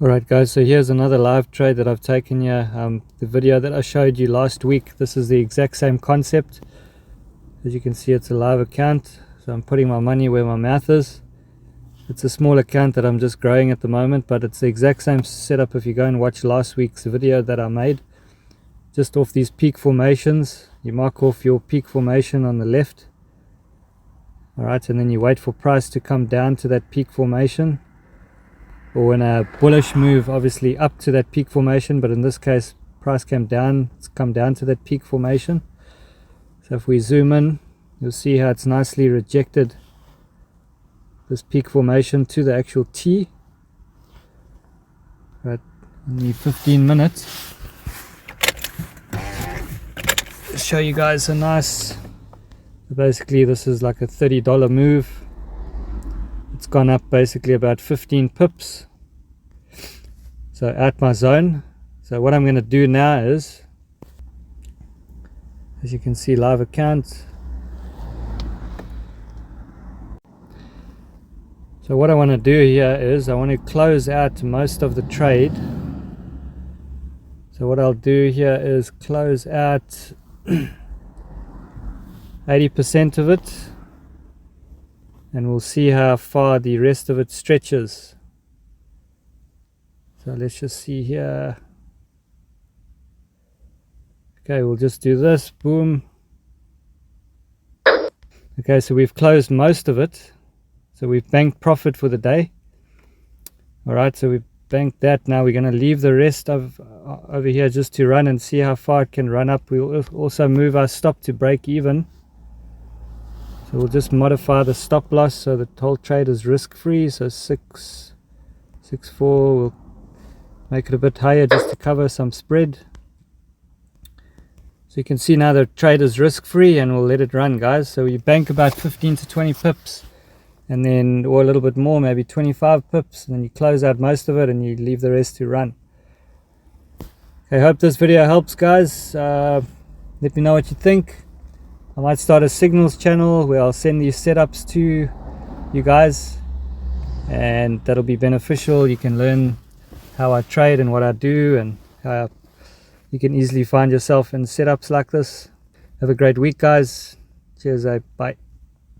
Alright guys, so here's another live trade that I've taken here. The video that I showed you last week, this is the exact same concept. As you can see, it's a live account, so I'm putting my money where my mouth is. It's a small account that I'm just growing at the moment, but it's the exact same setup if you go and watch last week's video that I made. Just off these peak formations, you mark off your peak formation on the left. Alright, and then you wait for price to come down to that peak formation. Or when a bullish move, obviously up to that peak formation, but in this case price came down, it's come down to that peak formation. So if we zoom in, you'll see how it's nicely rejected this peak formation to the actual T. Right, only 15 minutes. Just show you guys a nice, basically this is like a $30 move. It's gone up basically about 15 pips, so at my zone. So what I'm going to do now is, as you can see, live account. So what I want to do here is I want to close out most of the trade. So what I'll do here is close out 80% of it, and we'll see how far the rest of it stretches. So let's just see here. Okay, we'll just do this, boom. Okay, so we've closed most of it, so we've banked profit for the day. Alright, so we've banked that. Now we're going to leave the rest of over here just to run and see how far it can run up. We'll also move our stop to break even. So we'll just modify the stop loss so the whole trade is risk free. So 6.4, we'll make it a bit higher just to cover some spread. So you can see now the trade is risk free, and we'll let it run, guys. So you bank about 15 to 20 pips, and then, or a little bit more, maybe 25 pips, and then you close out most of it and you leave the rest to run. Okay, hope this video helps, guys. Let me know what you think. I might start a signals channel where I'll send these setups to you guys, and that'll be beneficial. You can learn how I trade and what I do, and how you can easily find yourself in setups like this. Have a great week, guys. Cheers, bye.